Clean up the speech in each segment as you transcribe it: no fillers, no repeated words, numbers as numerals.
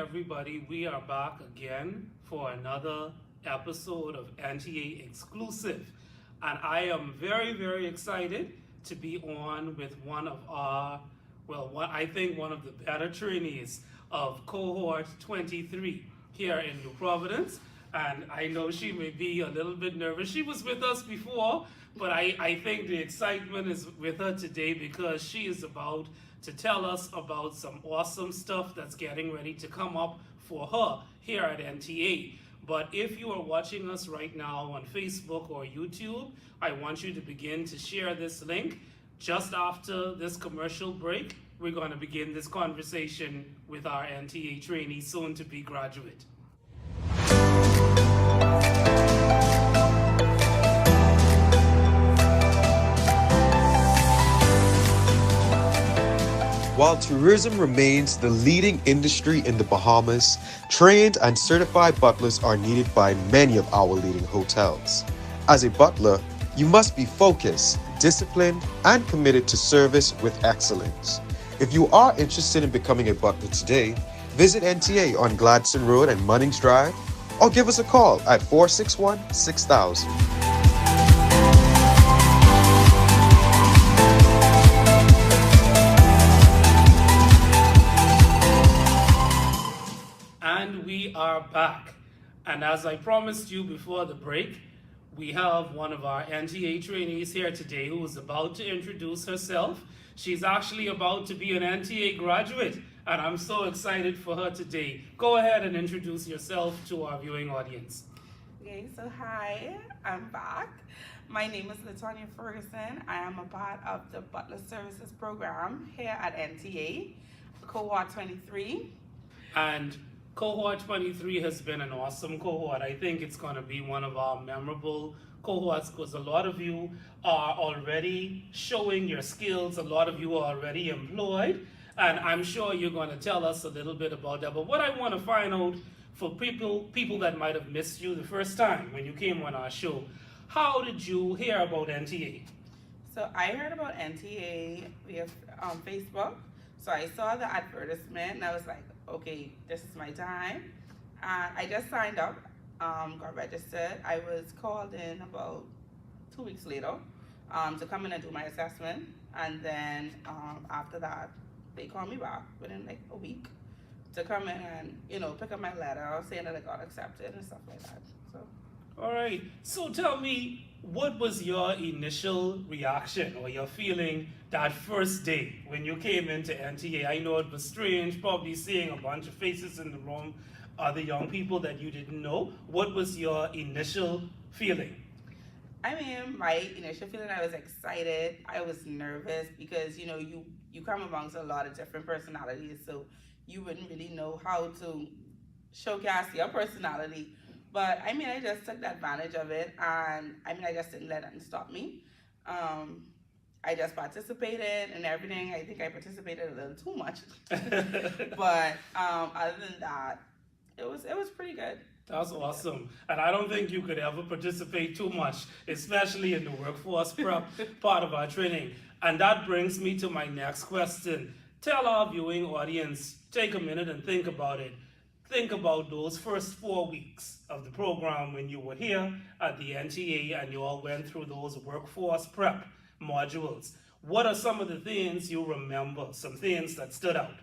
everybody. We are back again for another episode of NTA Exclusive. And I am very, very excited to be on with one of our, I think one of the better trainees of cohort 23 here in New Providence. And I know she may be a little bit nervous. She was with us before, but I think the excitement is with her today because she is about to tell us about some awesome stuff that's getting ready to come up for her here at NTA. But if you are watching us right now on Facebook or YouTube, I want you to begin to share this link. Just after this commercial break, we're going to begin this conversation with our NTA trainee, soon to be graduate. While tourism remains the leading industry in the Bahamas, trained and certified butlers are needed by many of our leading hotels. As a butler, you must be focused, disciplined, and committed to service with excellence. If you are interested in becoming a butler today, visit NTA on Gladstone Road and Munnings Drive, or give us a call at 461-6000. We are back, and as I promised you before the break, we have one of our NTA trainees here today who is about to introduce herself. She's actually about to be an NTA graduate, and I'm so excited for her today. Go ahead and introduce yourself to our viewing audience. Okay, so hi, I'm back. My name is Latonya Ferguson. I am a part of the Butler Services program here at NTA, cohort 23. And cohort 23 has been an awesome cohort. I think it's going to be one of our memorable cohorts because a lot of you are already showing your skills. A lot of you are already employed. And I'm sure you're going to tell us a little bit about that. But what I want to find out for people that might have missed you the first time when you came on our show, how did you hear about NTA? So I heard about NTA via Facebook. So I saw the advertisement and I was like, okay, this is my time. And I just signed up, got registered. I was called in about 2 weeks later to come in and do my assessment. And then after that, they called me back within like a week to come in and, pick up my letter saying that I got accepted and stuff like that. So. All right. So tell me, what was your initial reaction or your feeling that first day when you came into NTA? I know it was strange, probably seeing a bunch of faces in the room, other young people that you didn't know. What was your initial feeling? I mean, my initial feeling, I was excited. I was nervous because, you come amongst a lot of different personalities, so you wouldn't really know how to showcase your personality. But I mean, I just took advantage of it, and I just didn't let it stop me. I just participated and everything. I think I participated a little too much, but other than that, it was pretty good. That's awesome. And I don't think you could ever participate too much, especially in the workforce prep part of our training. And that brings me to my next question. Tell our viewing audience, take a minute and think about it. Think about those first 4 weeks of the program when you were here at the NTA and you all went through those workforce prep modules. What are some of the things you remember, some things that stood out?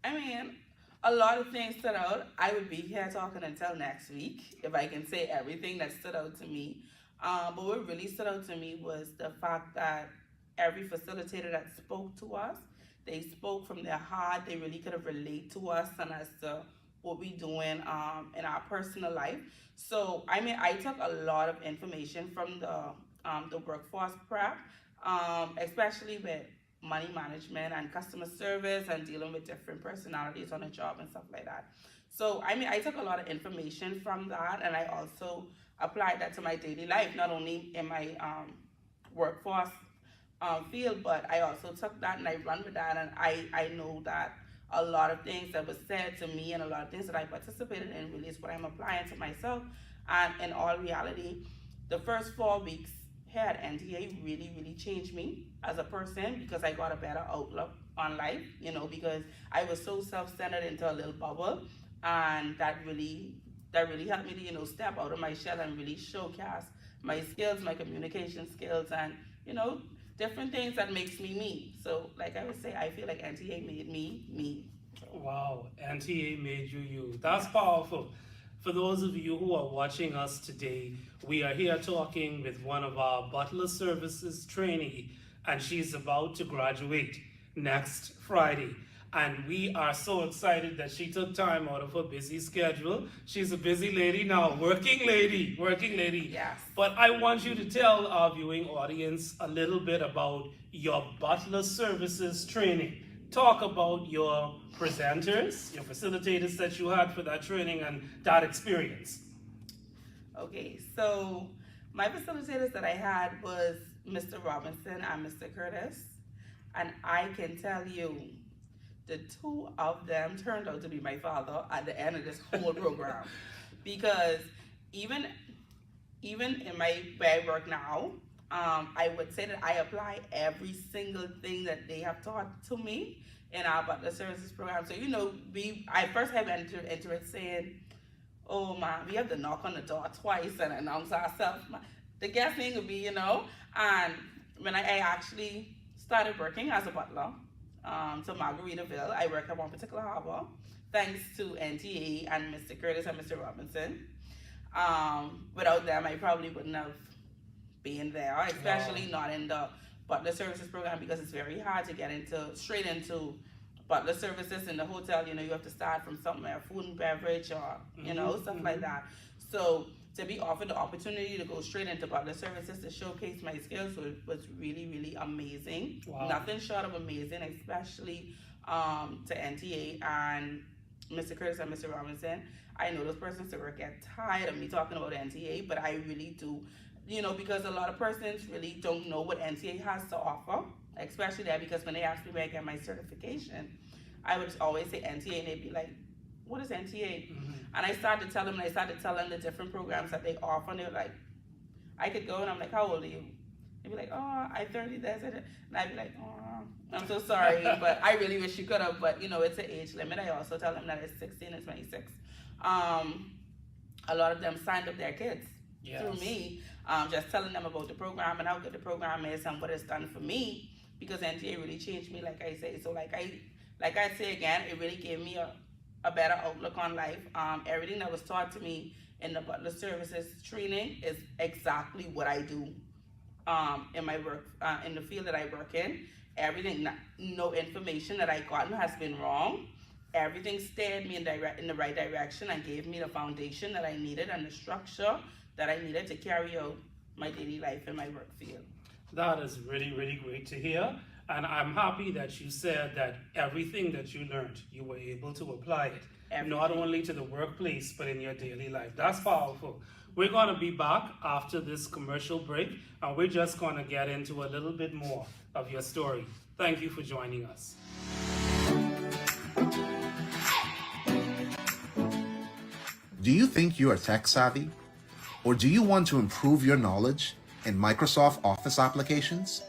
I mean, a lot of things stood out. I would be here talking until next week if I can say everything that stood out to me. But what really stood out to me was the fact that every facilitator that spoke to us, they spoke from their heart. They really could have related to us and as to what we're doing in our personal life. So, I took a lot of information from the workforce prep, especially with money management and customer service and dealing with different personalities on a job and stuff like that. So, I took a lot of information from that, and I also applied that to my daily life, not only in my workforce field, but I also took that and I run with that, and I know that a lot of things that was said to me and a lot of things that I participated in really is what I'm applying to myself. And in all reality, the first 4 weeks here at NTA really, really changed me as a person because I got a better outlook on life, you know, because I was so self-centered into a little bubble, and that really helped me to, you know, step out of my shell and really showcase my skills, my communication skills, and, you know, different things that makes me me. So like I would say, I feel like NTA made me me. Wow, NTA made you you. That's powerful. For those of you who are watching us today, we are here talking with one of our butler services trainee, and she's about to graduate next Friday. And we are so excited that she took time out of her busy schedule. She's a busy lady now, working lady. Yes. But I want you to tell our viewing audience a little bit about your butler services training. Talk about your presenters, your facilitators that you had for that training and that experience. Okay, so my facilitators that I had was Mr. Robinson and Mr. Curtis, and I can tell you, the two of them turned out to be my father at the end of this whole program, because even in my where I work now, I would say that I apply every single thing that they have taught to me in our butler services program. So, you know, I first have entered it saying, oh man, we have to knock on the door twice and announce ourselves. The guest thing would be, you know, and when I actually started working as a butler, to Margaritaville, I work at one particular harbor, thanks to NTA and Mr. Curtis and Mr. Robinson. Without them, I probably wouldn't have been there, especially not in the butler services program, because it's very hard to get straight into butler services in the hotel. You know, you have to start from somewhere, food and beverage, or, you know, stuff like that. So to be offered the opportunity to go straight into butler services to showcase my skills was really, really amazing. Wow. Nothing short of amazing, especially to NTA and Mr. Curtis and Mr. Robinson. I know those persons that work get tired of me talking about NTA, but I really do, you know, because a lot of persons really don't know what NTA has to offer, especially that, because when they ask me where I get my certification, I would always say NTA, and they'd be like, what is NTA? And I started telling them the different programs that they offer, and they were like, I could go, and I'm like, how old are you? They'd be like, oh, I'm 30, that's it. And I'd be like, oh, I'm so sorry, but I really wish you could have, but you know, it's an age limit. I also tell them that it's 16 and 26. A lot of them signed up their kids through me, just telling them about the program and how good the program is and what it's done for me, because NTA really changed me, like I say. So like I say again, it really gave me a better outlook on life. Everything that was taught to me in the butler services training is exactly what I do in my work, in the field that I work in. Everything, no information that I gotten has been wrong. Everything steered me in the right direction and gave me the foundation that I needed and the structure that I needed to carry out my daily life in my work field. That is really, really great to hear. And I'm happy that you said that everything that you learned, you were able to apply it, not only to the workplace, but in your daily life. That's powerful. We're going to be back after this commercial break, and we're just going to get into a little bit more of your story. Thank you for joining us. Do you think you are tech savvy? Or do you want to improve your knowledge in Microsoft Office applications?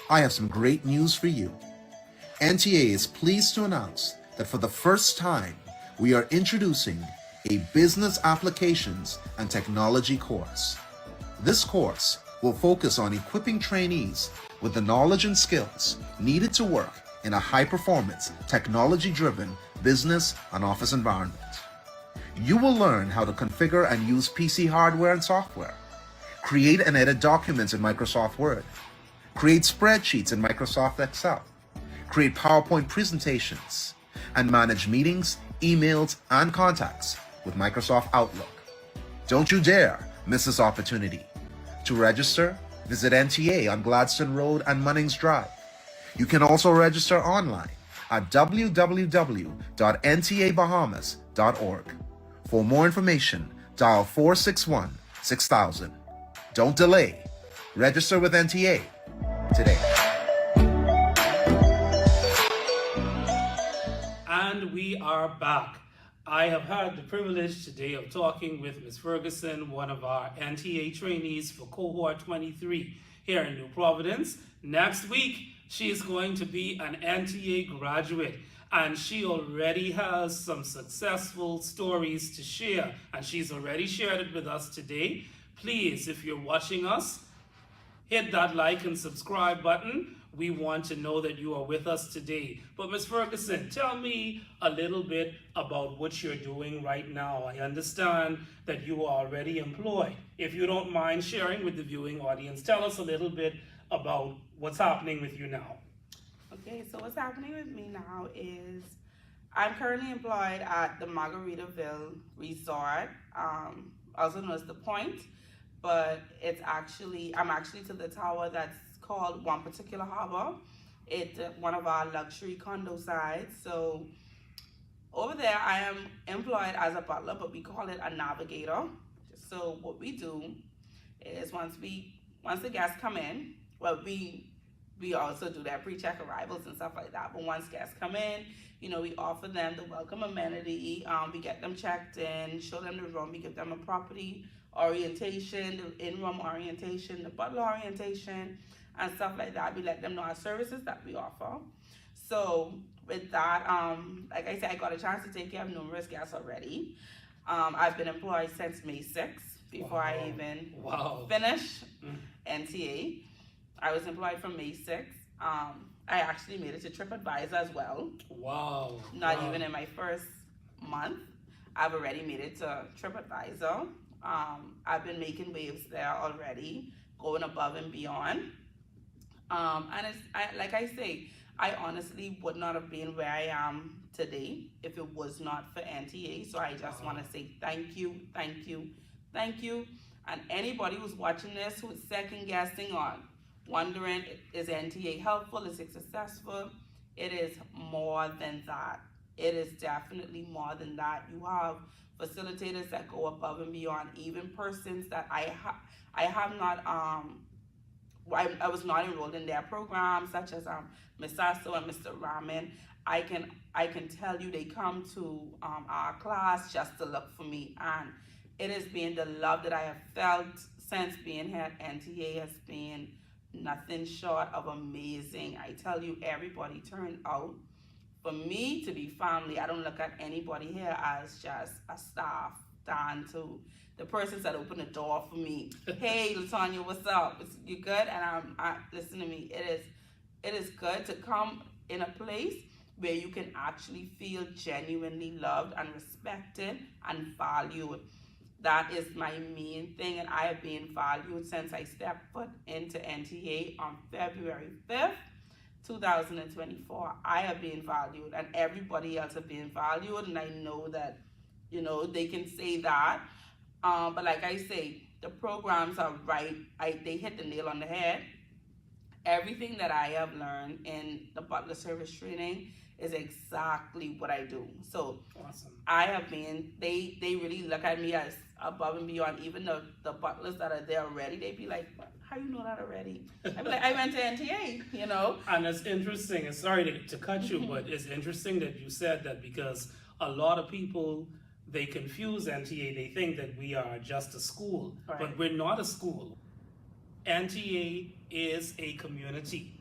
I have some great news for you. NTA is pleased to announce that for the first time, we are introducing a Business Applications and Technology course. This course will focus on equipping trainees with the knowledge and skills needed to work in a high-performance, technology-driven business and office environment. You will learn how to configure and use PC hardware and software, create and edit documents in Microsoft Word, create spreadsheets in Microsoft Excel, create PowerPoint presentations, and manage meetings, emails, and contacts with Microsoft Outlook. Don't you dare miss this opportunity. To register, visit NTA on Gladstone Road and Munnings Drive. You can also register online at www.ntabahamas.org. For more information, dial 461-6000. Don't delay. Register with NTA today. And we are back. I have had the privilege today of talking with Ms. Ferguson, one of our NTA trainees for cohort 23 here in New Providence. Next week, she is going to be an NTA graduate, and she already has some successful stories to share, and she's already shared it with us today. Please, if you're watching us, hit that like and subscribe button. We want to know that you are with us today. But Ms. Ferguson, tell me a little bit about what you're doing right now. I understand that you are already employed. If you don't mind sharing with the viewing audience, tell us a little bit about what's happening with you now. Okay, so what's happening with me now is I'm currently employed at the Margaritaville Resort, also known as The Point, but I'm actually to the tower that's called One Particular Harbor. It's one of our luxury condo sides. So over there, I am employed as a butler, but we call it a navigator. So what we do is once the guests come in, well, we also do that pre-check arrivals and stuff like that. But once guests come in, we offer them the welcome amenity. We get them checked in, show them the room, we give them a property orientation, the in-room orientation, the butler orientation, and stuff like that. We let them know our services that we offer. So with that, like I said, I got a chance to take care of numerous guests already. I've been employed since May 6th, before I even finished NTA. I was employed from May 6th. I actually made it to TripAdvisor as well. Wow. Not even in my first month, I've already made it to TripAdvisor. I've been making waves there already, going above and beyond. And like I say, I honestly would not have been where I am today if it was not for NTA. So I just want to say thank you, thank you, thank you. And anybody who's watching this who's second guessing on, wondering, is NTA helpful, is it successful? It is more than that. It is definitely more than that. You have facilitators that go above and beyond, even persons that I was not enrolled in their program, such as Ms. Sasso and Mr. Raman. I can tell you they come to our class just to look for me, and it has been the love that I have felt since being here at NTA has been nothing short of amazing. I tell you, everybody turned out. For me to be family, I don't look at anybody here as just a staff, down to the persons that open the door for me. Hey, Latonya, what's up? You good? And listen to me. It is good to come in a place where you can actually feel genuinely loved and respected and valued. That is my main thing, and I have been valued since I stepped foot into NTA on February 5th. 2024. I have been valued, and everybody else have been valued, and I know that they can say that, but like I say, the programs are right. They hit the nail on the head. Everything that I have learned in the butler service training is exactly what I do. So awesome. I have been, they really look at me as above and beyond. Even the butlers that are there already, they be like, how you know that already? I be like, I went to NTA, And it's interesting, and sorry to cut you, but it's interesting that you said that, because a lot of people, they confuse NTA. They think that we are just a school, right. But we're not a school. NTA is a community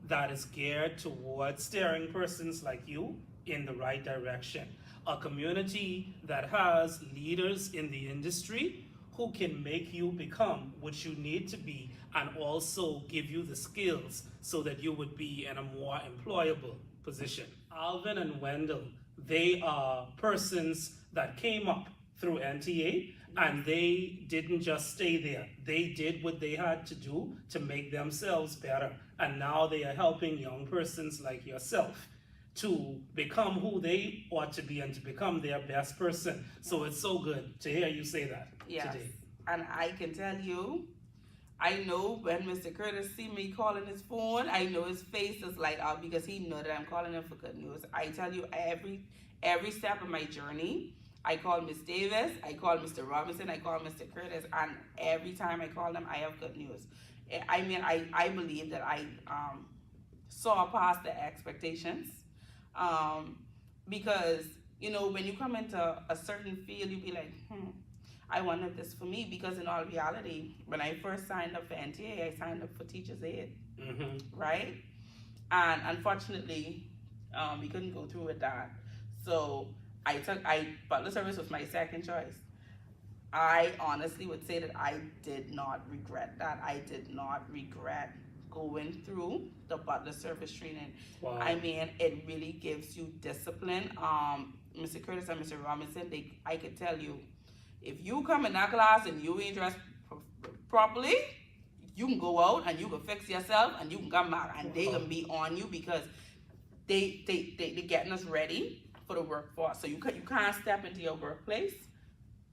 that is geared towards steering persons like you in the right direction. A community that has leaders in the industry who can make you become what you need to be, and also give you the skills so that you would be in a more employable position. Alvin and Wendell, they are persons that came up through NTA, and they didn't just stay there. They did what they had to do to make themselves better. And now they are helping young persons like yourself to become who they ought to be and to become their best person. So it's so good to hear you say that today. And I can tell you, I know when Mr. Curtis see me calling his phone, I know his face is light up because he know that I'm calling him for good news. I tell you, every step of my journey, I call Miss Davis, I call Mr. Robinson, I call Mr. Curtis, and every time I call them, I have good news. I mean, I believe that I saw past the expectations, because, when you come into a certain field, you be like, I wanted this for me because in all reality, when I first signed up for NTA, I signed up for Teachers Aid, right? And unfortunately, we couldn't go through with that. So butler service was my second choice. I honestly would say that I did not regret that. I did not regret going through the butler service training. Wow. I mean, it really gives you discipline. Mr. Curtis and Mr. Robinson, I could tell you, if you come in that class and you ain't dressed properly, you can go out and you can fix yourself and you can come back and they can be on you because they getting us ready for the workforce. So you can't step into your workplace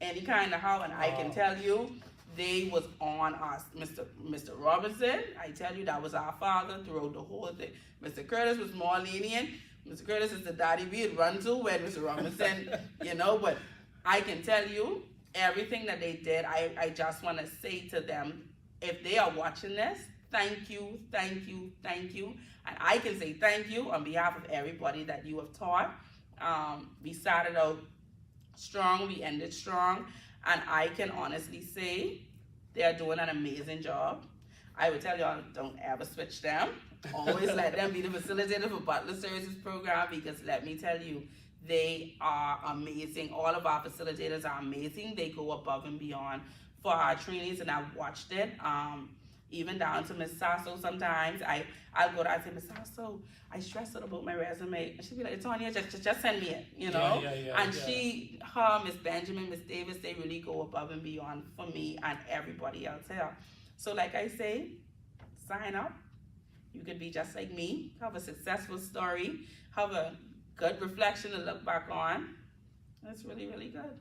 any kind of how, and I can tell you, they was on us. Mr. Robinson, I tell you, that was our father throughout the whole thing. Mr. Curtis was more lenient. Mr. Curtis is the daddy we'd run to where Mr. Robinson, but I can tell you, everything that they did, I just want to say to them, if they are watching this, thank you, thank you, thank you. And I can say thank you on behalf of everybody that you have taught. We started out strong, we ended strong, and I can honestly say they are doing an amazing job. I would tell y'all, don't ever switch them. Always let them be the facilitator for Butler Services Program, because let me tell you, they are amazing. All of our facilitators are amazing. They go above and beyond for our trainees, and I've watched it. Even down to Miss Sasso sometimes. I'll go down and say, Miss Sasso, I stressed out about my resume. And she'll be like, Latonya, just send me it, And Miss Benjamin, Miss Davis, they really go above and beyond for me and everybody else here. So like I say, sign up. You could be just like me, have a successful story, have a good reflection to look back on. That's really, really good.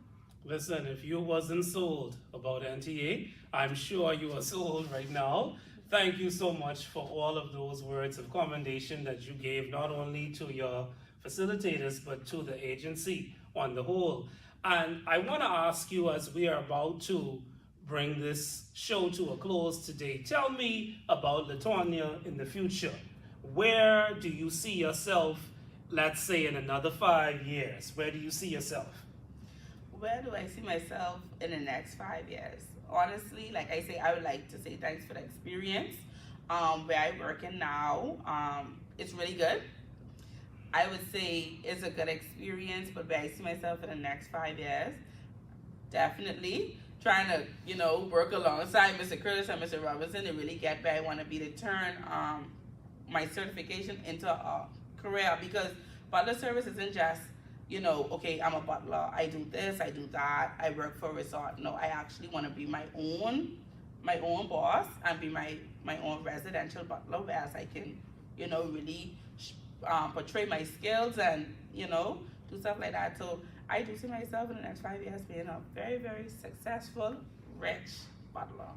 Listen, if you wasn't sold about NTA, I'm sure you are sold right now. Thank you so much for all of those words of commendation that you gave, not only to your facilitators, but to the agency on the whole. And I want to ask you, as we are about to bring this show to a close today, tell me about Latonya in the future. Where do you see yourself, let's say, in another 5 years? Where do you see yourself? Where do I see myself in the next 5 years? Honestly, like I say, I would like to say thanks for the experience. Where I'm working now, it's really good. I would say it's a good experience, but where I see myself in the next 5 years, definitely trying to, work alongside Mr. Curtis and Mr. Robinson to really get where I want to be, to turn my certification into a career, because butler service isn't just, okay, I'm a butler, I do this, I do that, I work for a resort. No, I actually want to be my own boss and be my own residential butler, whereas I can, really portray my skills and, do stuff like that. So I do see myself in the next 5 years being a very, very successful, rich butler.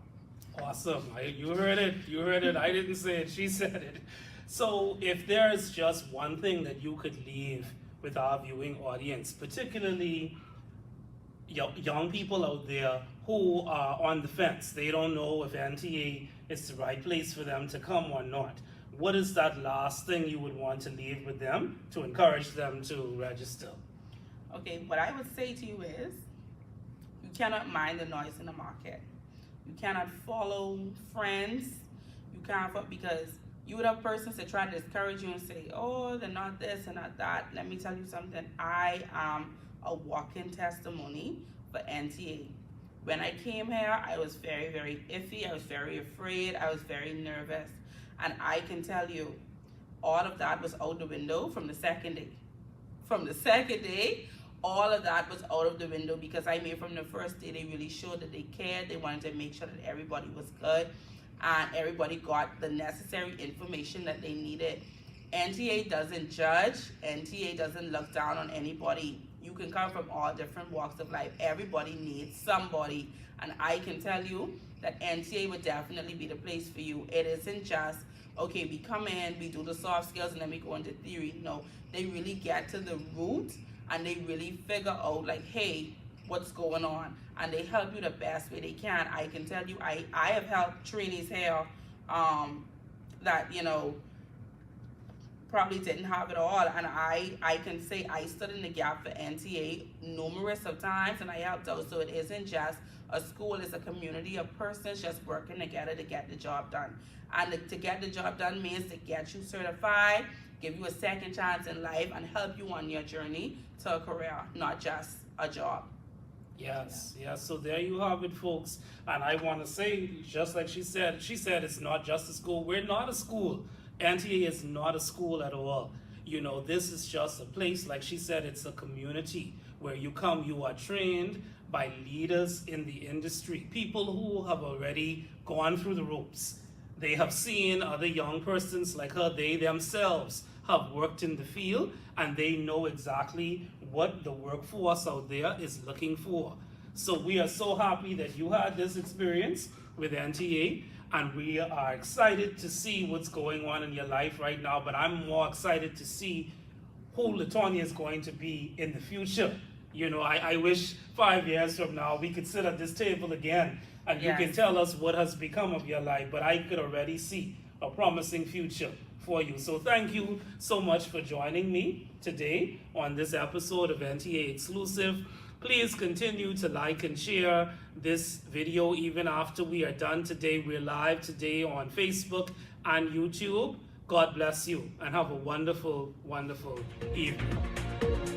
Awesome. You heard it. I didn't say it, she said it. So if there's just one thing that you could leave with our viewing audience, particularly young people out there who are on the fence, they don't know if NTA is the right place for them to come or not, what is that last thing you would want to leave with them to encourage them to register? Okay, what I would say to you is, you cannot mind the noise in the market. You cannot follow friends. You can't, because you would have persons that try to discourage you and say, oh, they're not this and not that. Let me tell you something. I am a walking testimony for NTA. When I came here, I was very, very iffy. I was very afraid. I was very nervous. And I can tell you, all of that was out the window from the second day. From the second day, all of that was out of the window, because I made from the first day, they really showed that they cared. They wanted to make sure that everybody was good and everybody got the necessary information that they needed. NTA doesn't judge. NTA doesn't look down on anybody. You can come from all different walks of life. Everybody needs somebody. And I can tell you that NTA would definitely be the place for you. It isn't just, okay, we come in, we do the soft skills, and then we go into theory. No, they really get to the root and they really figure out, like, hey, what's going on? And they help you the best way they can. I can tell you, I have helped trainees here that, probably didn't have it all, and I can say I stood in the gap for NTA numerous of times, and I helped out. So it isn't just a school, it's a community of persons just working together to get the job done. And to get the job done means to get you certified, give you a second chance in life, and help you on your journey to a career, not just a job. Yes, yes. So there you have it, folks. And I want to say, just like she said it's not just a school. We're not a school. NTA is not a school at all. You know, this is just a place, like she said, it's a community where you come, you are trained by leaders in the industry, people who have already gone through the ropes. They have seen other young persons like her, they themselves have worked in the field, and they know exactly what the workforce out there is looking for. So we are so happy that you had this experience with NTA, and we are excited to see what's going on in your life right now, but I'm more excited to see who Latonya is going to be in the future. You know, I wish 5 years from now we could sit at this table again and you can tell us what has become of your life, but I could already see a promising future for you. So thank you so much for joining me today on this episode of NTA Exclusive. Please continue to like and share this video even after we are done today. We're live today on Facebook and YouTube. God bless you and have a wonderful, wonderful evening.